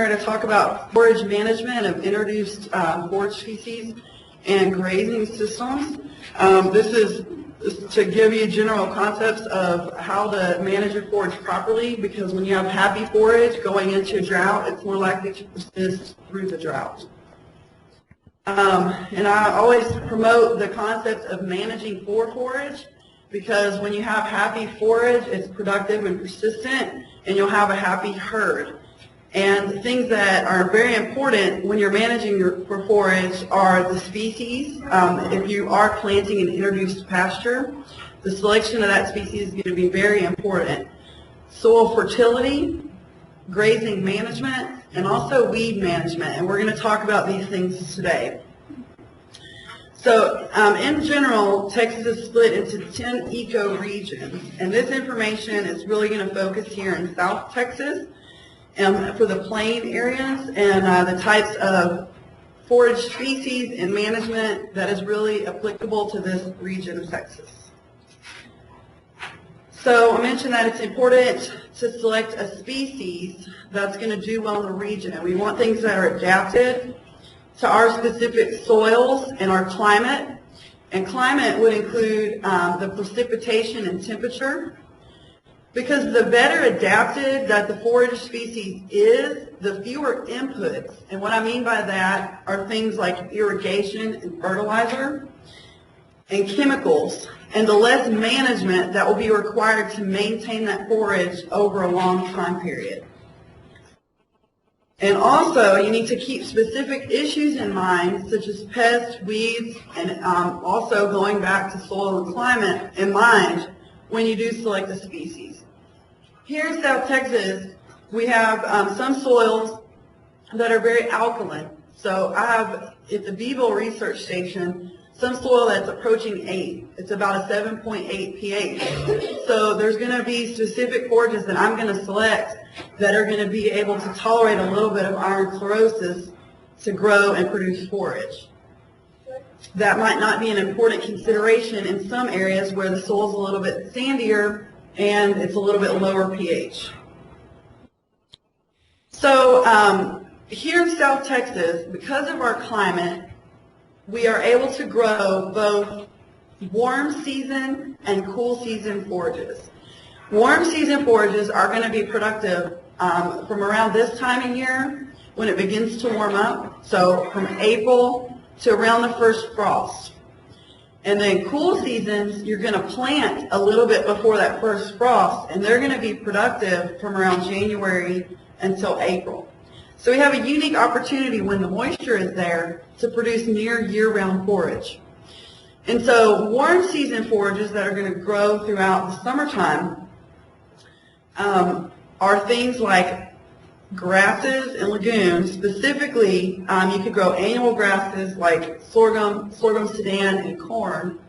to talk about forage management of introduced forage species and grazing systems. This is to give you general concepts of how to manage your forage properly, because when you have happy forage going into a drought, it's more likely to persist through the drought. And I always promote the concept of managing for forage, because when you have happy forage, it's productive and persistent, and you'll have a happy herd. And things that are very important when you're managing for forage are the species. If you are planting an introduced pasture, the selection of that species is going to be very important. Soil fertility, grazing management, and also weed management. And we're going to talk about these things today. So in general, Texas is split into 10 ecoregions. And this information is really going to focus here in South Texas. For the plain areas and the types of forage species and management that is really applicable to this region of Texas. So I mentioned that it's important to select a species that's going to do well in the region. We want things that are adapted to our specific soils and our climate. And climate would include the precipitation and temperature. Because the better adapted that the forage species is, the fewer inputs. And what I mean by that are things like irrigation and fertilizer and chemicals, and the less management that will be required to maintain that forage over a long time period. And also, you need to keep specific issues in mind, such as pests, weeds, and also going back to soil and climate in mind when you do select a species. Here in South Texas, we have some soils that are very alkaline. So I have, at the Beeville Research Station, some soil that's approaching 8. It's about a 7.8 pH. So there's going to be specific forages that I'm going to select that are going to be able to tolerate a little bit of iron chlorosis to grow and produce forage. That might not be an important consideration in some areas where the soil is a little bit sandier and it's a little bit lower pH. So here in South Texas, because of our climate, we are able to grow both warm season and cool season forages. Warm season forages are going to be productive from around this time of year when it begins to warm up, so from April to around the first frost. And then cool seasons, you're going to plant a little bit before that first frost, and they're going to be productive from around January until April. So we have a unique opportunity when the moisture is there to produce near year-round forage. And so warm season forages that are going to grow throughout the summertime are things like grasses and legumes. Specifically, you could grow annual grasses like sorghum, Sudan, and corn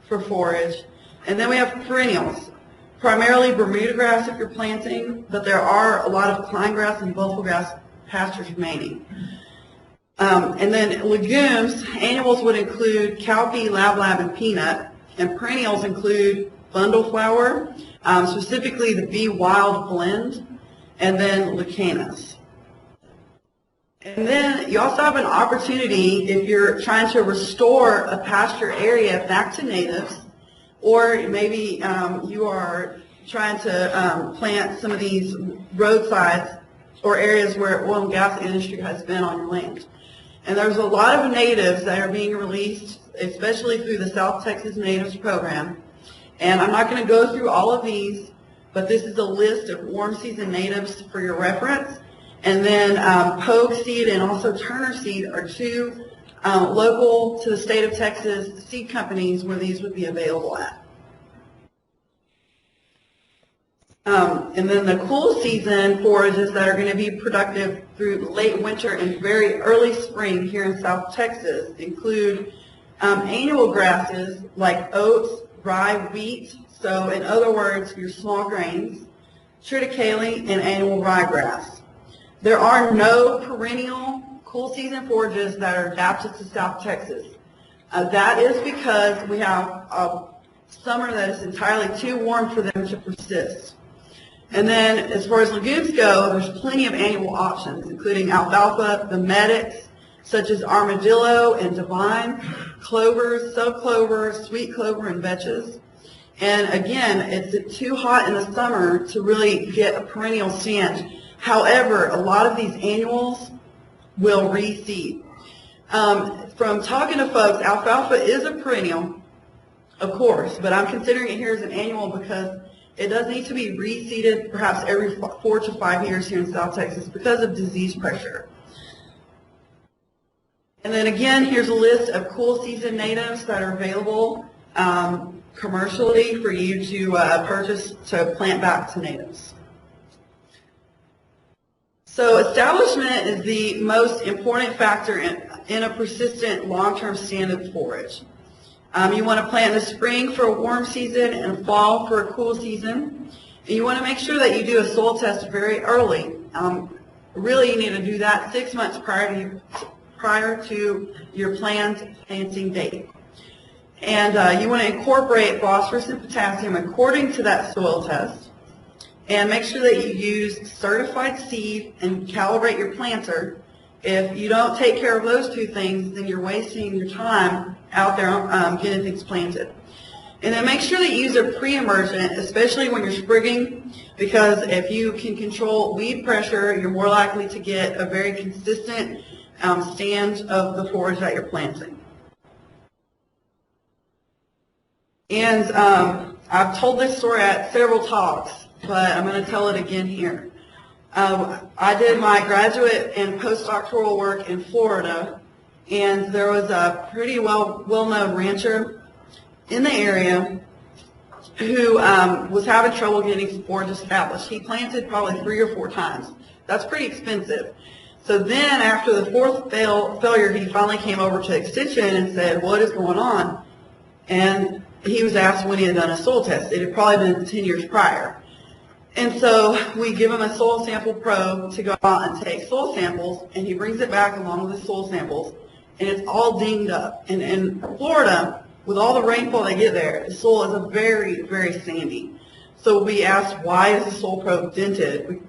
for forage. And then we have perennials, primarily Bermuda grass if you're planting, but there are a lot of pine grass and buffalo grass pastures remaining. And then legumes, annuals would include cowpea, lablab, and peanut, and perennials include bundle flower, specifically the Be Wild blend, and then lecanas. And then you also have an opportunity if you're trying to restore a pasture area back to natives, or maybe you are trying to plant some of these roadsides or areas where oil and gas industry has been on your land. And there's a lot of natives that are being released, especially through the South Texas Natives Program. And I'm not going to go through all of these, but this is a list of warm season natives for your reference. And then Pogue Seed and also Turner Seed are two local to the state of Texas seed companies where these would be available at. And then the cool season forages that are going to be productive through late winter and very early spring here in South Texas include annual grasses like oats, rye, wheat. So in other words, your small grains, triticale, and annual ryegrass. There are no perennial cool season forages that are adapted to South Texas. That is because we have a summer that is entirely too warm for them to persist. And then as far as legumes go, there's plenty of annual options, including alfalfa, the medics, such as armadillo and divine, clovers, subclovers, sweet clover, and vetches. And again, it's too hot in the summer to really get a perennial stand. However, a lot of these annuals will reseed. From talking to folks, alfalfa is a perennial, of course, but I'm considering it here as an annual because it does need to be reseeded perhaps every 4 to 5 years here in South Texas because of disease pressure. And then again, here's a list of cool season natives that are available commercially for you to purchase to plant back to natives. So establishment is the most important factor in a persistent long-term stand of forage. You want to plant in the spring for a warm season and fall for a cool season. And you want to make sure that you do a soil test very early. Really, you need to do that 6 months prior to your planned planting date. And you want to incorporate phosphorus and potassium according to that soil test. And make sure that you use certified seed and calibrate your planter. If you don't take care of those two things, then you're wasting your time out there getting things planted. And then make sure that you use a pre-emergent, especially when you're sprigging, because if you can control weed pressure, you're more likely to get a very consistent stand of the forage that you're planting. And I've told this story at several talks, but I'm going to tell it again here. I did my graduate and postdoctoral work in Florida, and there was a pretty well-known rancher in the area who was having trouble getting forage established. He planted probably 3 or 4 times. That's pretty expensive. So then after the 4th failure, he finally came over to Extension and said, "What is going on?" And he was asked when he had done a soil test. It had probably been 10 years prior. And so we give him a soil sample probe to go out and take soil samples, and he brings it back along with the soil samples, and it's all dinged up. And in Florida, with all the rainfall they get there, the soil is very, very sandy. So we asked, why is the soil probe dented?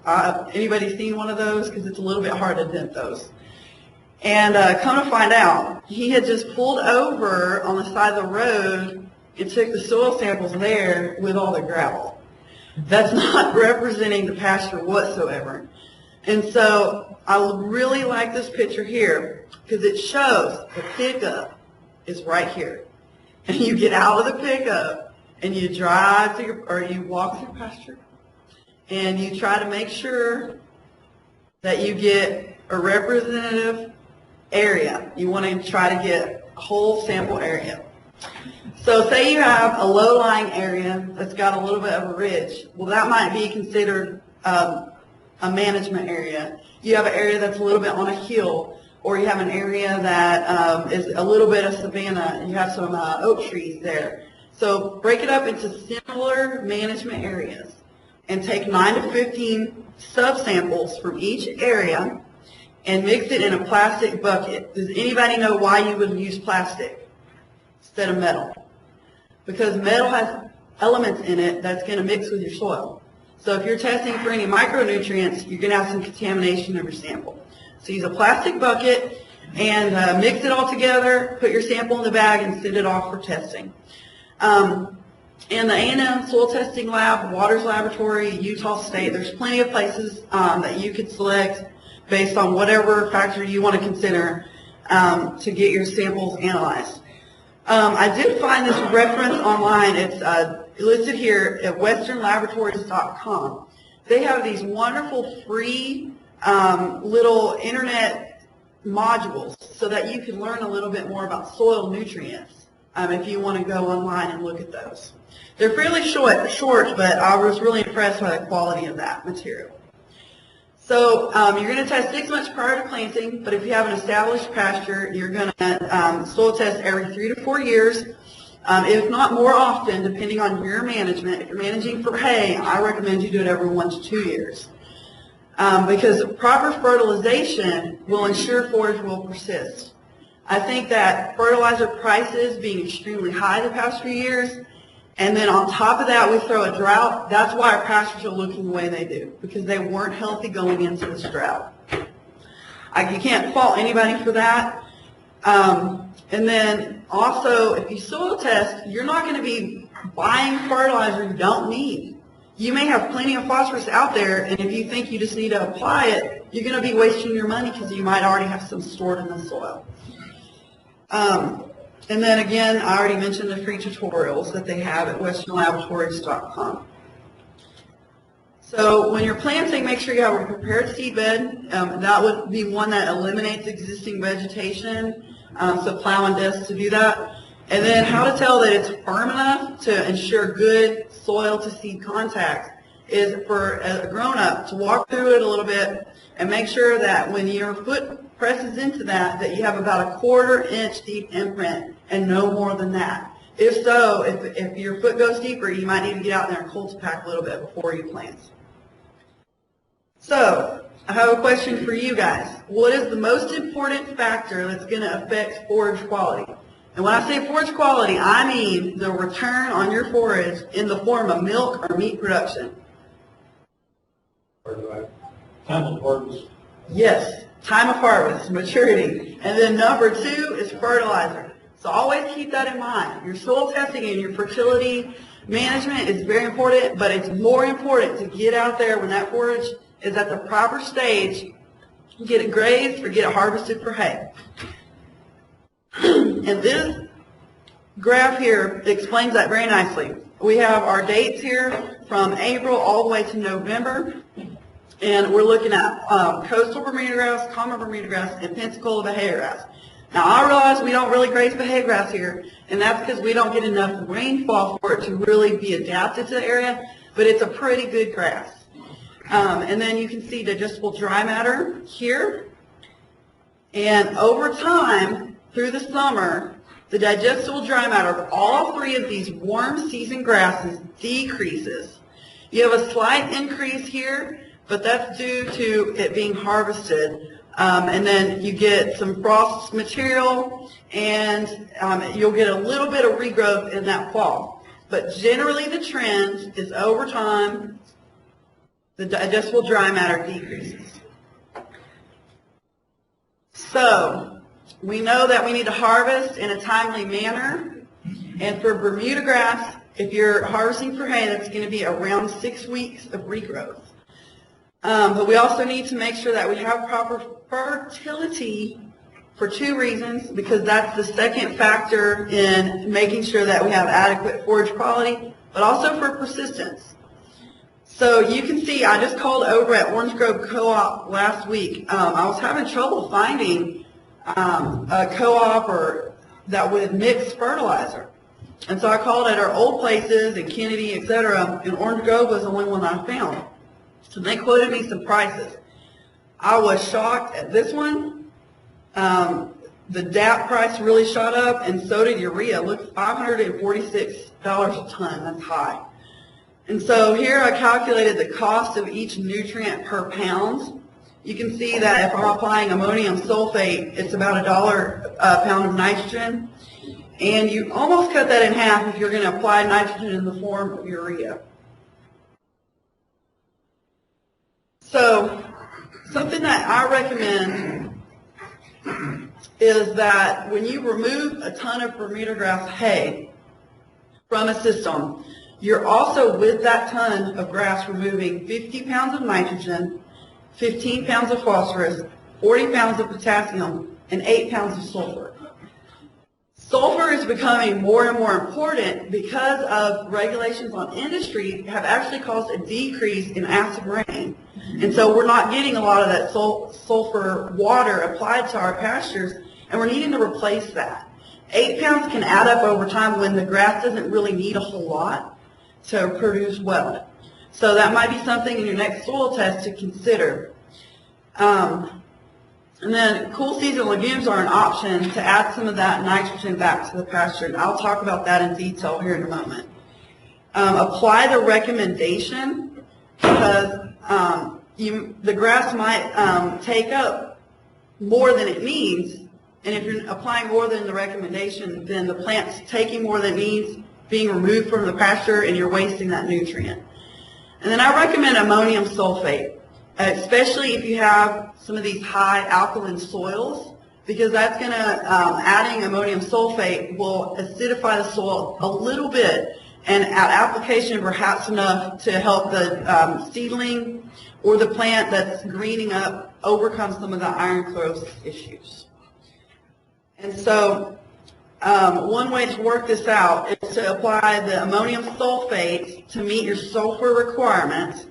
Anybody seen one of those? Because it's a little bit hard to dent those. And come to find out, he had just pulled over on the side of the road and took the soil samples there with all the gravel. That's not representing the pasture whatsoever. And so I really like this picture here because it shows the pickup is right here. And you get out of the pickup and you drive to you walk through pasture and you try to make sure that you get a representative area. You want to try to get a whole sample area. So say you have a low-lying area that's got a little bit of a ridge. Well, that might be considered a management area. You have an area that's a little bit on a hill, or you have an area that is a little bit of savanna, and you have some oak trees there. So break it up into similar management areas and take 9 to 15 subsamples from each area and mix it in a plastic bucket. Does anybody know why you would use plastic instead of metal? Because metal has elements in it that's going to mix with your soil. So if you're testing for any micronutrients, you're going to have some contamination of your sample. So use a plastic bucket and mix it all together, put your sample in the bag, and send it off for testing. In the A&M Soil Testing Lab, Waters Laboratory, Utah State, there's plenty of places that you could select based on whatever factor you want to consider to get your samples analyzed. I did find this reference online. It's listed here at westernlaboratories.com. They have these wonderful free little internet modules so that you can learn a little bit more about soil nutrients if you want to go online and look at those. They're fairly short, but I was really impressed by the quality of that material. So you're going to test 6 months prior to planting, but if you have an established pasture, you're going to soil test every 3 to 4 years, if not more often, depending on your management. If you're managing for hay, I recommend you do it every 1 to 2 years. Because proper fertilization will ensure forage will persist. I think that fertilizer prices being extremely high the past few years And then on top of that, we throw a drought. That's why our pastures are looking the way they do, because they weren't healthy going into this drought. You can't fault anybody for that. And then also, if you soil test, you're not going to be buying fertilizer you don't need. You may have plenty of phosphorus out there, and if you think you just need to apply it, you're going to be wasting your money because you might already have some stored in the soil. And then again, I already mentioned the free tutorials that they have at westernlaboratories.com. So when you're planting, make sure you have a prepared seedbed. That would be one that eliminates existing vegetation, so plowing discs to do that. And then how to tell that it's firm enough to ensure good soil to seed contact is for a grown-up to walk through it a little bit and make sure that when your foot presses into that, that you have about a 1/4 inch deep imprint and no more than that. If so, if your foot goes deeper, you might need to get out there and cultipack a little bit before you plant. So, I have a question for you guys. What is the most important factor that's going to affect forage quality? And when I say forage quality, I mean the return on your forage in the form of milk or meat production. Time of harvest. Yes, time of harvest, maturity. And then number 2 is fertilizer. So always keep that in mind. Your soil testing and your fertility management is very important, but it's more important to get out there when that forage is at the proper stage, get it grazed or get it harvested for hay. And this graph here explains that very nicely. We have our dates here from April all the way to November, and we're looking at coastal Bermuda grass, common Bermuda grass, and Pensacola Bahia grass. Now I realize we don't really graze Bahia grass here, and that's because we don't get enough rainfall for it to really be adapted to the area, but it's a pretty good grass. And then you can see digestible dry matter here. And over time, through the summer, the digestible dry matter of all 3 of these warm season grasses decreases. You have a slight increase here, but that's due to it being harvested. And then you get some frost material, and you'll get a little bit of regrowth in that fall. But generally the trend is over time, the digestible dry matter decreases. So we know that we need to harvest in a timely manner. And for Bermuda grass, if you're harvesting for hay, that's going to be around 6 weeks of regrowth. But we also need to make sure that we have proper fertility for 2 reasons, because that's the second factor in making sure that we have adequate forage quality, but also for persistence. So you can see I just called over at Orange Grove Co-op last week. I was having trouble finding a co-op that would mix fertilizer. And so I called at our old places in Kennedy, etc., and Orange Grove was the only one I found. So they quoted me some prices. I was shocked at this one. The DAP price really shot up, and so did urea. Look, $546 a ton. That's high. And so here I calculated the cost of each nutrient per pound. You can see that if I'm applying ammonium sulfate, it's about $1 a pound of nitrogen. And you almost cut that in half if you're going to apply nitrogen in the form of urea. So something that I recommend is that when you remove a ton of Bermuda grass hay from a system, you're also, with that ton of grass, removing 50 pounds of nitrogen, 15 pounds of phosphorus, 40 pounds of potassium, and 8 pounds of sulfur. Sulfur is becoming more and more important because of regulations on industry have actually caused a decrease in acid rain. And so we're not getting a lot of that sulfur water applied to our pastures, and we're needing to replace that. 8 pounds can add up over time when the grass doesn't really need a whole lot to produce well. So that might be something in your next soil test to consider. And then cool season legumes are an option to add some of that nitrogen back to the pasture, and I'll talk about that in detail here in a moment. Apply the recommendation, because the grass might take up more than it needs, and if you're applying more than the recommendation, then the plant's taking more than it needs, being removed from the pasture and you're wasting that nutrient. And then I recommend ammonium sulfate, especially if you have some of these high alkaline soils, because that's going to, adding ammonium sulfate will acidify the soil a little bit, and at application perhaps enough to help the seedling or the plant that's greening up overcome some of the iron chlorosis issues. And so one way to work this out is to apply the ammonium sulfate to meet your sulfur requirement,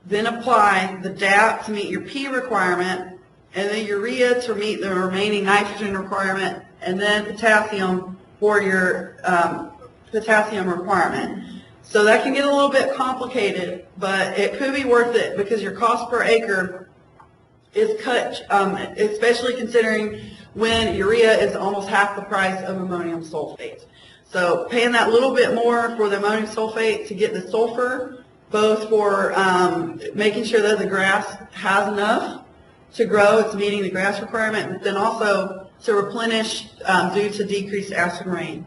then apply the DAP to meet your P requirement, and then urea to meet the remaining nitrogen requirement, and then potassium for your potassium requirement. So that can get a little bit complicated, but it could be worth it because your cost per acre is cut, especially considering when urea is almost half the price of ammonium sulfate. So paying that little bit more for the ammonium sulfate to get the sulfur, both for making sure that the grass has enough to grow, it's meeting the grass requirement, but then also to replenish due to decreased acid rain,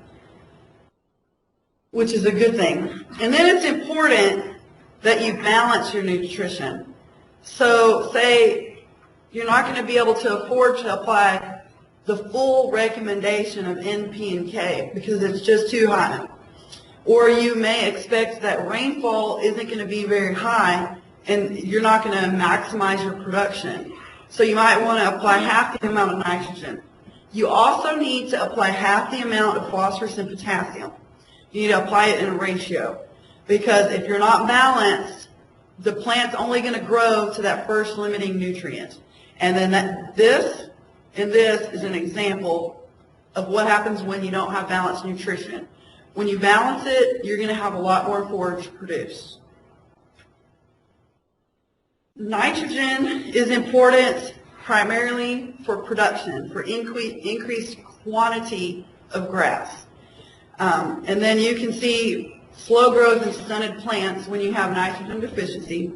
which is a good thing. And then it's important that you balance your nutrition. So say you're not going to be able to afford to apply the full recommendation of N, P, and K because it's just too high. Or you may expect that rainfall isn't going to be very high and you're not going to maximize your production. So you might want to apply half the amount of nitrogen. You also need to apply half the amount of phosphorus and potassium. You need to apply it in a ratio because if you're not balanced, the plant's only going to grow to that first limiting nutrient. And then this is an example of what happens when you don't have balanced nutrition. When you balance it, you're going to have a lot more forage to produce. Nitrogen is important primarily for production, for increased quantity of grass. And then you can see slow growth in stunted plants when you have nitrogen deficiency.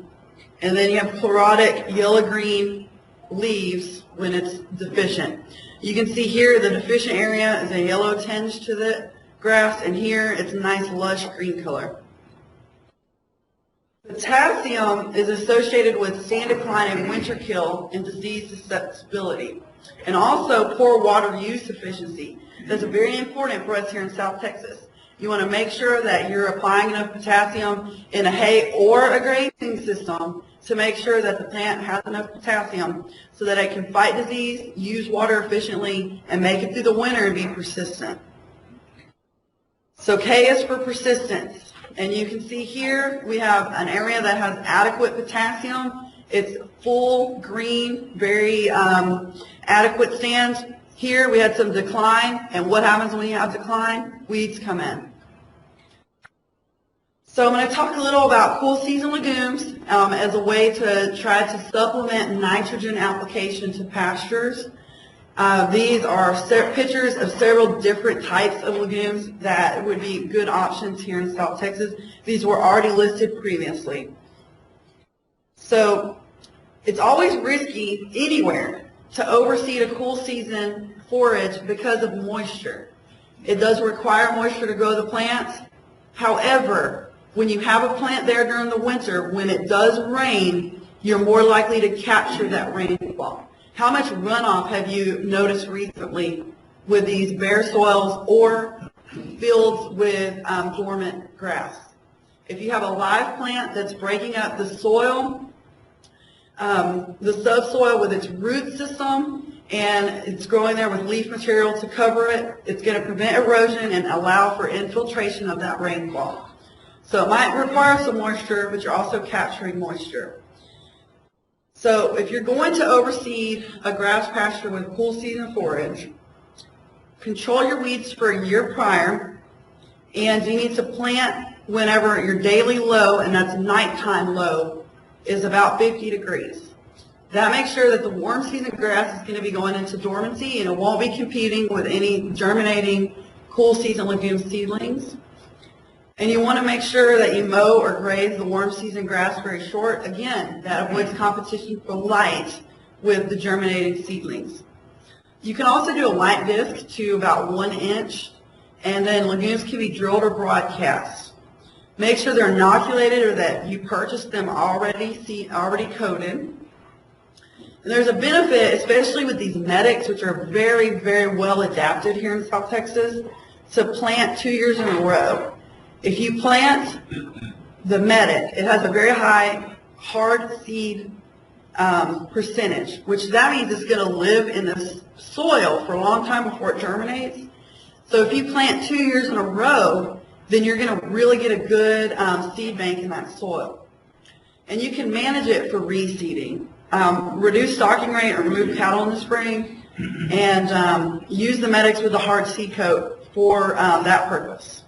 And then you have chlorotic yellow-green leaves when it's deficient. You can see here the deficient area is a yellow tinge to the grass, and here it's a nice lush green color. Potassium is associated with sand decline and winter kill and disease susceptibility, and also poor water use efficiency. That's very important for us here in South Texas. You want to make sure that you're applying enough potassium in a hay or a grazing system to make sure that the plant has enough potassium so that it can fight disease, use water efficiently, and make it through the winter and be persistent. So K is for persistence. And you can see here we have an area that has adequate potassium. It's full, green, very adequate stands. Here we had some decline, and what happens when you have decline? Weeds come in. So I'm going to talk a little about cool season legumes as a way to try to supplement nitrogen application to pastures. These are pictures of several different types of legumes that would be good options here in South Texas. These were already listed previously. So it's always risky anywhere to overseed a cool season forage because of moisture. It does require moisture to grow the plants. However, when you have a plant there during the winter, when it does rain, you're more likely to capture that rainfall. How much runoff have you noticed recently with these bare soils or fields with dormant grass? If you have a live plant that's breaking up the soil, the subsoil with its root system, and it's growing there with leaf material to cover it, it's going to prevent erosion and allow for infiltration of that rainfall. So it might require some moisture, but you're also capturing moisture. So if you're going to overseed a grass pasture with cool season forage, control your weeds for a year prior, and you need to plant whenever your daily low, and that's nighttime low, is about 50 degrees. That makes sure that the warm season grass is going to be going into dormancy and it won't be competing with any germinating cool season legume seedlings. And you want to make sure that you mow or graze the warm season grass very short. Again, that avoids competition for light with the germinating seedlings. You can also do a light disc to about 1 inch, and then legumes can be drilled or broadcast. Make sure they're inoculated or that you purchased them already coated. And there's a benefit, especially with these medics, which are very, very well adapted here in South Texas, to plant 2 years in a row. If you plant the medic, it has a very high hard seed percentage, which that means it's going to live in the soil for a long time before it germinates. So if you plant 2 years in a row, then you're going to really get a good seed bank in that soil. And you can manage it for reseeding. Reduce stocking rate or remove cattle in the spring, and use the medics with a hard seed coat for that purpose.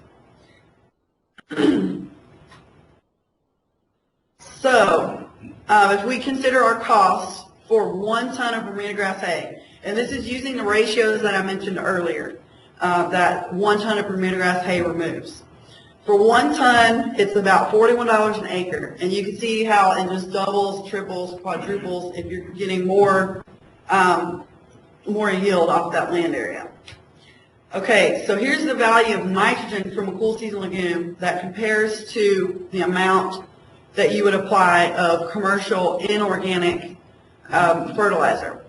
So, if we consider our costs for 1 ton of Bermuda grass hay, and this is using the ratios that I mentioned earlier, that 1 ton of Bermuda grass hay removes. For 1 ton, it's about $41 an acre, and you can see how it just doubles, triples, quadruples if you're getting more yield off that land area. Okay, so here's the value of nitrogen from a cool season legume that compares to the amount that you would apply of commercial inorganic fertilizer.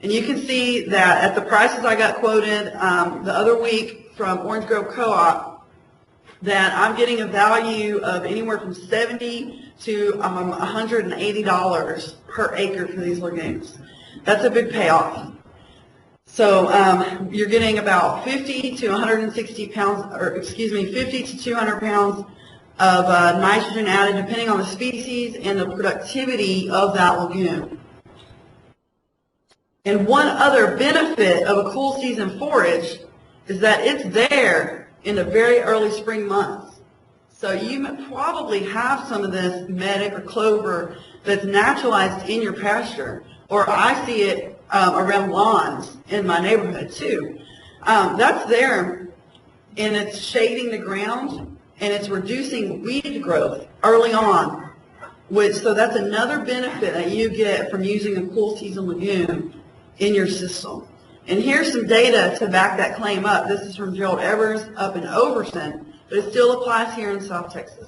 And you can see that at the prices I got quoted the other week from Orange Grove Co-op, that I'm getting a value of anywhere from $70 to $180 per acre for these legumes. That's a big payoff. So you're getting about 50 to 160 pounds, or excuse me, 50 to 200 pounds of nitrogen added, depending on the species and the productivity of that legume. And one other benefit of a cool season forage is that it's there in the very early spring months. So you probably have some of this medic or clover that's naturalized in your pasture, or I see it around lawns in my neighborhood too. That's there, and it's shading the ground, and it's reducing weed growth early on. So that's another benefit that you get from using a cool season legume in your system. And here's some data to back that claim up. This is from Gerald Evers up in Overson, but it still applies here in South Texas.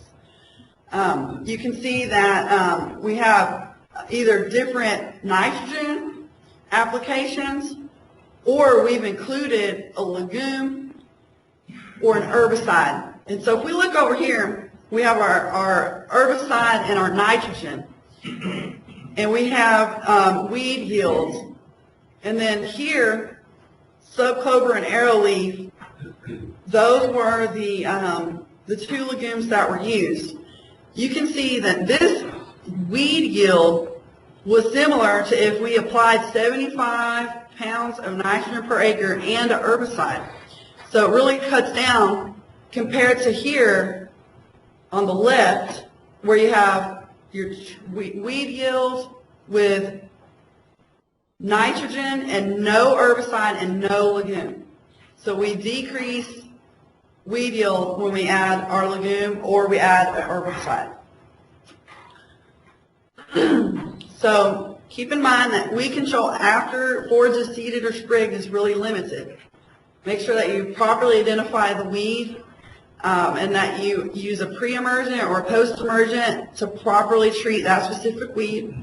You can see that we have either different nitrogen applications, or we've included a legume or an herbicide. And so if we look over here, we have our herbicide and our nitrogen, and we have weed yields. And then here, subclover and arrowleaf, those were the 2 legumes that were used. You can see that this weed yield was similar to if we applied 75 pounds of nitrogen per acre and a herbicide. So it really cuts down compared to here on the left, where you have your weed yield with nitrogen and no herbicide and no legume. So we decrease weed yield when we add our legume or we add an herbicide. So keep in mind that weed control after forage is seeded or sprigged is really limited. Make sure that you properly identify the weed and that you use a pre-emergent or a post-emergent to properly treat that specific weed.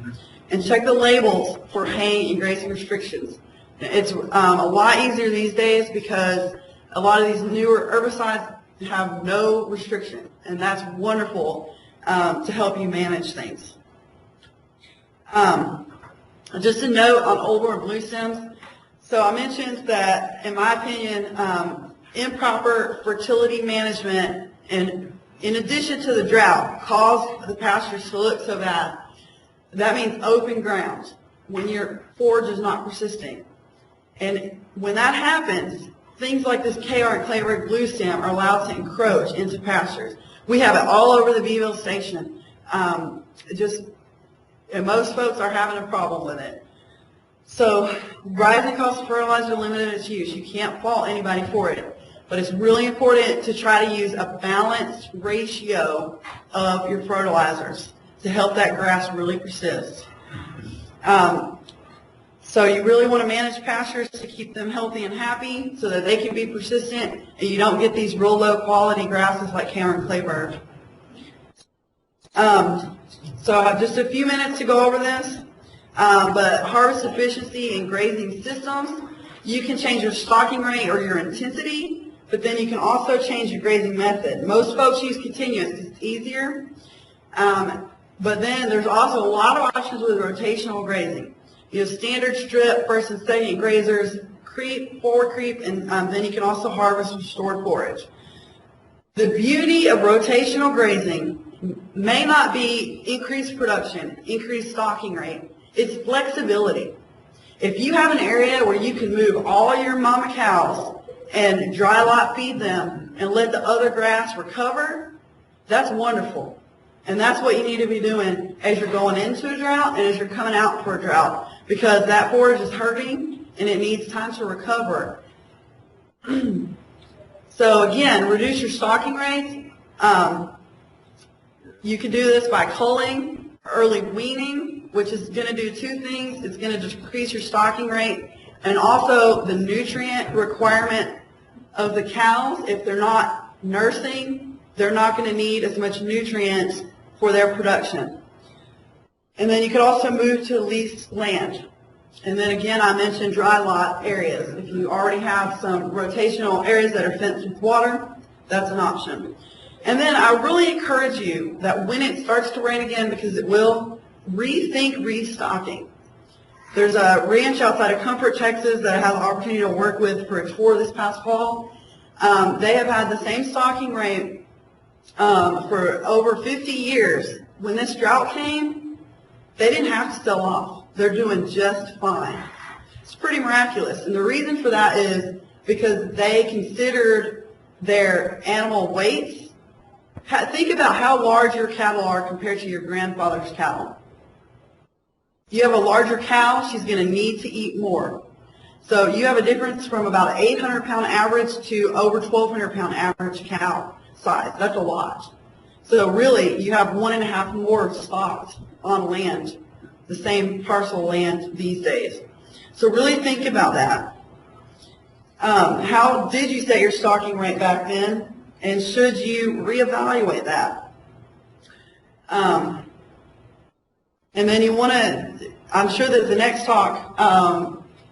And check the labels for hay and grazing restrictions. It's a lot easier these days because a lot of these newer herbicides have no restriction, and that's wonderful to help you manage things. Just a note on old worm blue stems. So I mentioned that, in my opinion, improper fertility management, and in addition to the drought, caused the pastures to look so bad. That means open ground when your forage is not persisting. And when that happens, things like this KR and clay red blue stem are allowed to encroach into pastures. We have it all over the Beeville station. And most folks are having a problem with it. So rising cost of fertilizer limited its use. You can't fault anybody for it. But it's really important to try to use a balanced ratio of your fertilizers to help that grass really persist. So you really want to manage pastures to keep them healthy and happy so that they can be persistent and you don't get these real low quality grasses like Cameron Clayburg. So I have just a few minutes to go over this, but harvest efficiency and grazing systems, you can change your stocking rate or your intensity, but then you can also change your grazing method. Most folks use continuous because it's easier, but then there's also a lot of options with rotational grazing. You have standard strip, first and second grazers, creep, forward creep, and then you can also harvest restored forage. The beauty of rotational grazing may not be increased production, increased stocking rate. It's flexibility. If you have an area where you can move all your mama cows and dry lot feed them and let the other grass recover, that's wonderful. And that's what you need to be doing as you're going into a drought and as you're coming out for a drought, because that forage is hurting and it needs time to recover. So again, reduce your stocking rates. You can do this by culling, early weaning, which is going to do two things. It's going to decrease your stocking rate and also the nutrient requirement of the cows. If they're not nursing, they're not going to need as much nutrients for their production. And then you could also move to leased land. And then again, I mentioned dry lot areas. If you already have some rotational areas that are fenced with water, that's an option. And then I really encourage you that when it starts to rain again, because it will, rethink restocking. There's a ranch outside of Comfort, Texas that I had the opportunity to work with for a tour this past fall. They have had the same stocking rate for over 50 years. When this drought came, they didn't have to sell off. They're doing just fine. It's pretty miraculous. And the reason for that is because they considered their animal weights. Think about how large your cattle are compared to your grandfather's cattle. You have a larger cow, she's going to need to eat more. So you have a difference from about an 800-pound average to over 1,200-pound average cow size. That's a lot. So really, you have 1.5 more stocked on land, the same parcel of land these days. So really think about that. How did you set your stocking rate back then? And should you reevaluate that? And then you want to, I'm sure that the next talk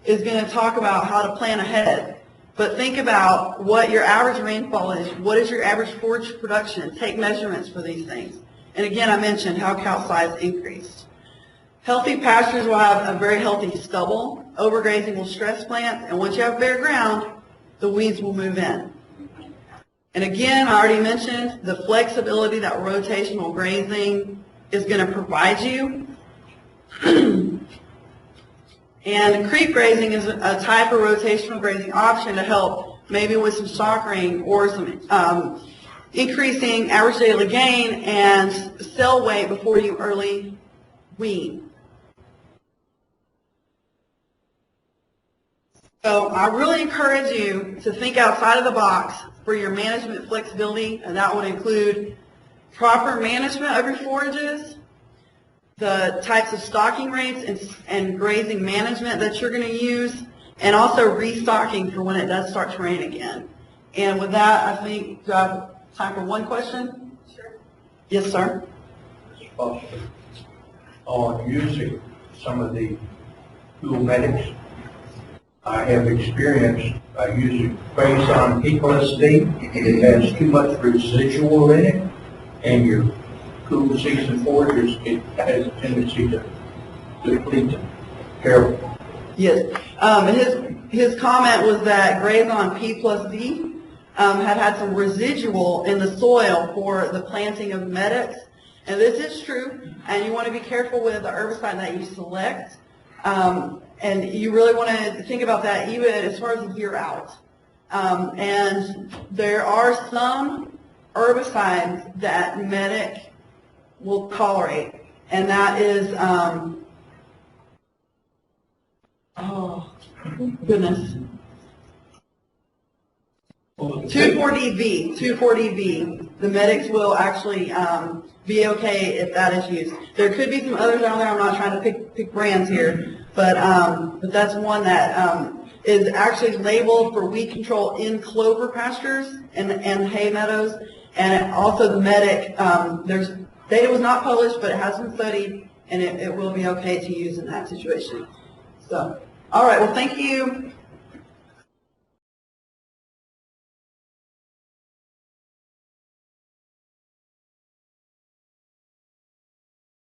is going to talk about how to plan ahead. But think about what your average rainfall is. What is your average forage production? Take measurements for these things. And again, I mentioned how cow size increased. Healthy pastures will have a very healthy stubble. Overgrazing will stress plants. And once you have bare ground, the weeds will move in. And again, I already mentioned the flexibility that rotational grazing is going to provide you. And creep grazing is a type of rotational grazing option to help maybe with some stockering or some increasing average daily gain and cell weight before you early wean. So I really encourage you to think outside of the box for your management flexibility, and that would include proper management of your forages, the types of stocking rates and grazing management that you're going to use, and also restocking for when it does start to rain again. And with that, I think, do I have time for one question? Sure. Yes, sir. On using some of the tool medics, I have experience by using Grazing P+D. It has too much residual in it, and your cool season foragers, it has a tendency to deplete them. Careful. Yes. His comment was that Grazing P+D had some residual in the soil for the planting of medics. And this is true, and you want to be careful with the herbicide that you select. And you really want to think about that even as far as a year out. And there are some herbicides that medic will tolerate, and that is, oh, goodness. 2,4-DV. The medics will actually be okay if that is used. There could be some others out there. I'm not trying to pick brands here, but that's one that is actually labeled for weed control in clover pastures and hay meadows. And also the medic, there's data was not published, but it has been studied, and it will be okay to use in that situation. So, all right. Well, thank you.